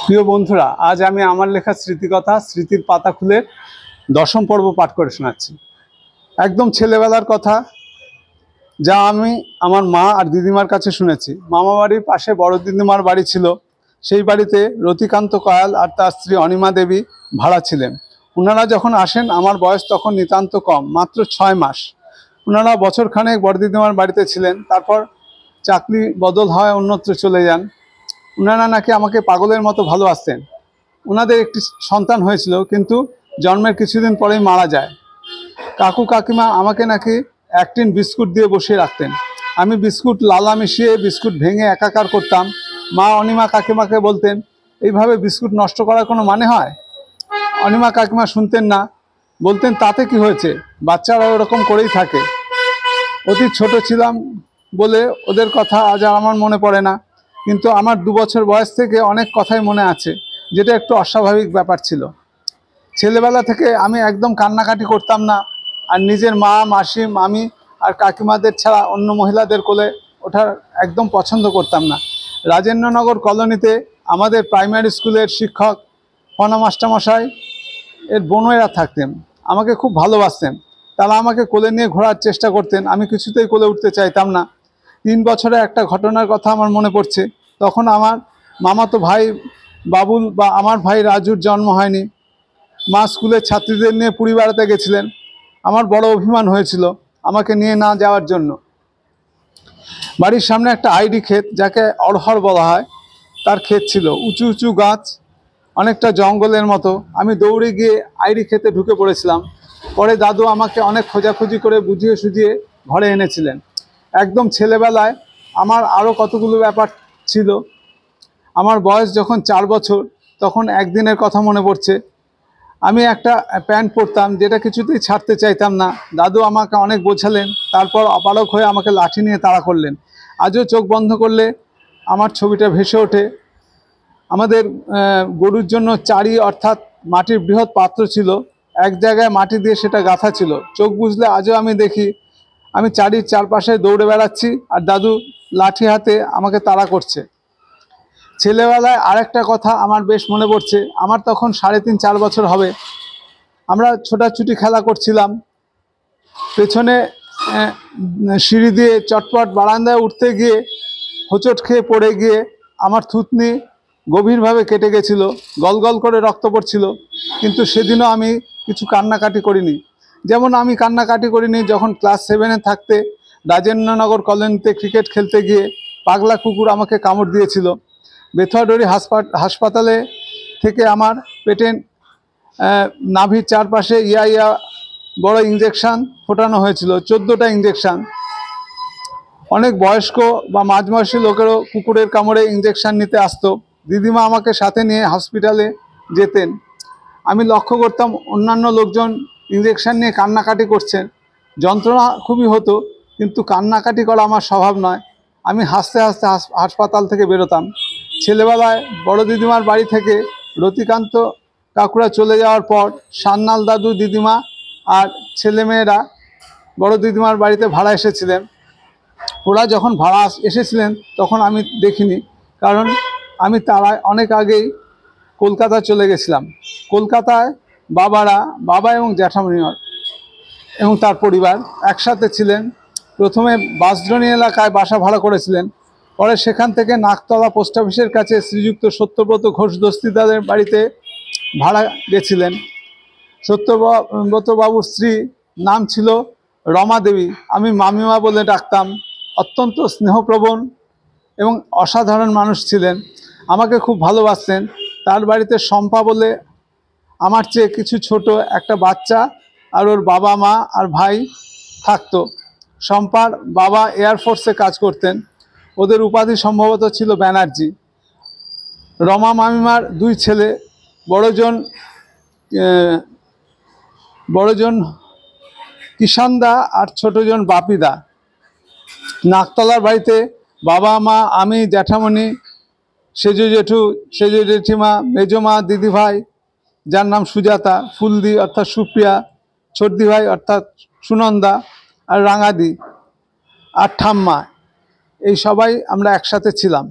প্রিয় বন্ধুরা, আজ আমি আমার লেখা স্মৃতিকথা স্মৃতির পাতা খুলে দশম পর্ব পাঠ করে শোনাচ্ছি। একদম ছেলেবেলার কথা, যা আমি আমার মা আর দিদিমার কাছে শুনেছি। মামা বাড়ির পাশে বড় দিদিমার বাড়ি ছিল। সেই বাড়িতে রতিকান্ত কয়াল আর তার স্ত্রী অনিমা দেবী ভাড়া ছিলেন। ওনারা যখন আসেন আমার বয়স তখন নিতান্ত কম, মাত্র 6 মাস। ওনারা বছরখানেক বড় দিদিমার বাড়িতে ছিলেন, তারপর চাকরি বদল হয়, অন্যত্র চলে যান। ওনারা নাকি আমাকে পাগলের মতো ভালোবাসতেন। ওনাদের একটি সন্তান হয়েছিল, কিন্তু জন্মের কিছুদিন পরেই মারা যায়। কাকু কাকিমা আমাকে নাকি এক টিন বিস্কুট দিয়ে বসিয়ে রাখতেন। আমি বিস্কুট লালা মিশিয়ে বিস্কুট ভেঙে একাকার করতাম। মা অনিমা কাকিমাকে বলতেন, এইভাবে বিস্কুট নষ্ট করার কোনো মানে হয়? অনিমা কাকিমা শুনতেন না, বলতেন তাতে কি হয়েছে, বাচ্চারা ওরকম করেই থাকে। অতি ছোট ছিলাম বলে ওদের কথা আজ আর আমার মনে পড়ে না, কিন্তু আমার 2 বছর বয়স থেকে অনেক কথাই মনে আছে, যেটা একটু অস্বাভাবিক ব্যাপার ছিল। ছেলেবেলা থেকে আমি একদম কান্নাকাটি করতাম না, আর নিজের মা, মাসি, মামি আর কাকিমাদের ছাড়া অন্য মহিলাদের কোলে ওঠার একদম পছন্দ করতাম না। রাজেন্দ্রনগর কলোনিতে আমাদের প্রাইমারি স্কুলের শিক্ষক ফনা মাস্টারমশাই এর বোনেরা থাকতেন, আমাকে খুব ভালোবাসতেন। তারা আমাকে কোলে নিয়ে ঘোরার চেষ্টা করতেন, আমি কিছুতেই কোলে উঠতে চাইতাম না। 3 বছরে একটা ঘটনার কথা আমার মনে পড়ছে। তখন আমার মামাতো ভাই বাবুল বা আমার ভাই রাজুর জন্ম হয়নি। মা স্কুলের ছাত্রীদের নিয়ে পুরী বেড়াতে গেছিলেন। আমার বড় অভিমান হয়েছিল আমাকে নিয়ে না যাওয়ার জন্য। বাড়ির সামনে একটা আইডি ক্ষেত, যাকে অড়হর বলা হয়, তার ক্ষেত ছিল। উঁচু উঁচু গাছ, অনেকটা জঙ্গলের মতো। আমি দৌড়ে গিয়ে আইডি ক্ষেতে ঢুকে পড়েছিলাম। পরে দাদু আমাকে অনেক খোঁজাখুঁজি করে বুঝিয়ে সুঝিয়ে ঘরে এনেছিলেন। একদম ছেলেবেলায় আমার আরও কতগুলো ব্যাপার ছিল। আমার বয়স যখন 4 বছর, তখন একদিনের কথা মনে পড়ছে। আমি একটা প্যান্ট পরতাম, যেটা কিছুতেই ছাড়তে চাইতাম না। দাদু আমাকে অনেক বোঝালেন, তারপর অপারগ হয়ে আমাকে লাঠি নিয়ে তাড়া করলেন। আজও চোখ বন্ধ করলে আমার ছবিটা ভেসে ওঠে। আমাদের গরুর জন্য চারি, অর্থাৎ মাটির বৃহৎ পাত্র ছিল। এক জায়গায় মাটি দিয়ে সেটা গাঁথা ছিল। চোখ বুঝলে আজও আমি দেখি আমি চারির চারপাশে দৌড়ে বেড়াচ্ছি, আর দাদু লাঠি হাতে আমাকে তাড়া করছে। ছেলেবেলায় আরেকটা কথা আমার বেশ মনে পড়ছে। আমার তখন 3.5-4 বছর হবে। আমরা ছোটাছুটি খেলা করছিলাম। পেছনে সিঁড়ি দিয়ে চটপট বারান্দায় উঠতে গিয়ে হোঁচট খেয়ে পড়ে গিয়ে আমার থুতনি গভীরভাবে কেটে গেছিল, গল গল করে রক্ত পড়ছিল। কিন্তু সেদিনও আমি কিছু কান্নাকাটি করিনি। যেমন আমি কান্নাকাটি করিনি যখন ক্লাস 7-এ থাকতে রাজেন্দ্রনগর কলোনিতে ক্রিকেট খেলতে গিয়ে পাগলা কুকুর আমাকে কামড় দিয়েছিল। বেথুয়াডরি হাসপাতালে থেকে আমার পেটে নাভির চারপাশে ইয়া বড় ইঞ্জেকশান ফোটানো হয়েছিল, 14টা ইঞ্জেকশান। অনেক বয়স্ক বা মাঝবয়সী লোকেরও কুকুরের কামড়ে ইঞ্জেকশান নিতে আসতো। দিদিমা আমাকে সাথে নিয়ে হসপিটালে যেতেন। আমি লক্ষ্য করতাম অন্যান্য লোকজন ইঞ্জেকশান নিয়ে কান্নাকাটি করছেন। যন্ত্রণা খুবই হতো, কিন্তু কান্নাকাটি করা আমার স্বভাব নয়। আমি হাসতে হাসতে হাসপাতাল থেকে বেরোতাম। ছেলেবেলায় বড় দিদিমার বাড়ি থেকে রতিকান্ত কাকুরা চলে যাওয়ার পর সান্নাল দাদু, দিদিমা আর ছেলেমেয়েরা বড় দিদিমার বাড়িতে ভাড়া এসেছিলেন। ওরা যখন ভাড়া এসেছিলেন তখন আমি দেখিনি, কারণ আমি তারা অনেক আগেই কলকাতা চলে গেছিলাম। কলকাতায় বাবা এবং জ্যাঠামণি এবং তার পরিবার একসাথে ছিলেন। প্রথমে বাঁশদ্রোণী এলাকায় বাসা ভাড়া করেছিলেন, পরে সেখান থেকে নাকতলা পোস্ট অফিসের কাছে শ্রীযুক্ত সত্যব্রত ঘোষ দস্তিদারের বাড়িতে ভাড়া গেছিলেন। সত্যব্রত বাবুর স্ত্রী নাম ছিল রমা দেবী, আমি মামিমা বলে ডাকতাম। অত্যন্ত স্নেহপ্রবণ এবং অসাধারণ মানুষ ছিলেন, আমাকে খুব ভালোবাসতেন। তার বাড়িতে শম্পা বলে আমার চেয়ে কিছু ছোট একটা বাচ্চা আর ওর বাবা, মা আর ভাই থাকতো। শম্পার বাবা এয়ারফোর্সে কাজ করতেন, ওদের উপাধি সম্ভবত ছিল ব্যানার্জি। রমা মামিমার 2 ছেলে, বড়জন কিষানদা আর ছোটজন বাপিদা। নাকতলার বাড়িতে বাবা, মা, আমি, জ্যাঠামণি, সেজো জেঠু, সেজো জেঠিমা, মেজমা, দিদিভাই যার নাম সুজাতা, ফুলদি অর্থাৎ সুপ্রিয়া, ছোটদি ভাই অর্থাৎ সুনন্দা, আর রাঙাদি আর ঠাম্মা, এই সবাই আমরা একসাথে ছিলাম।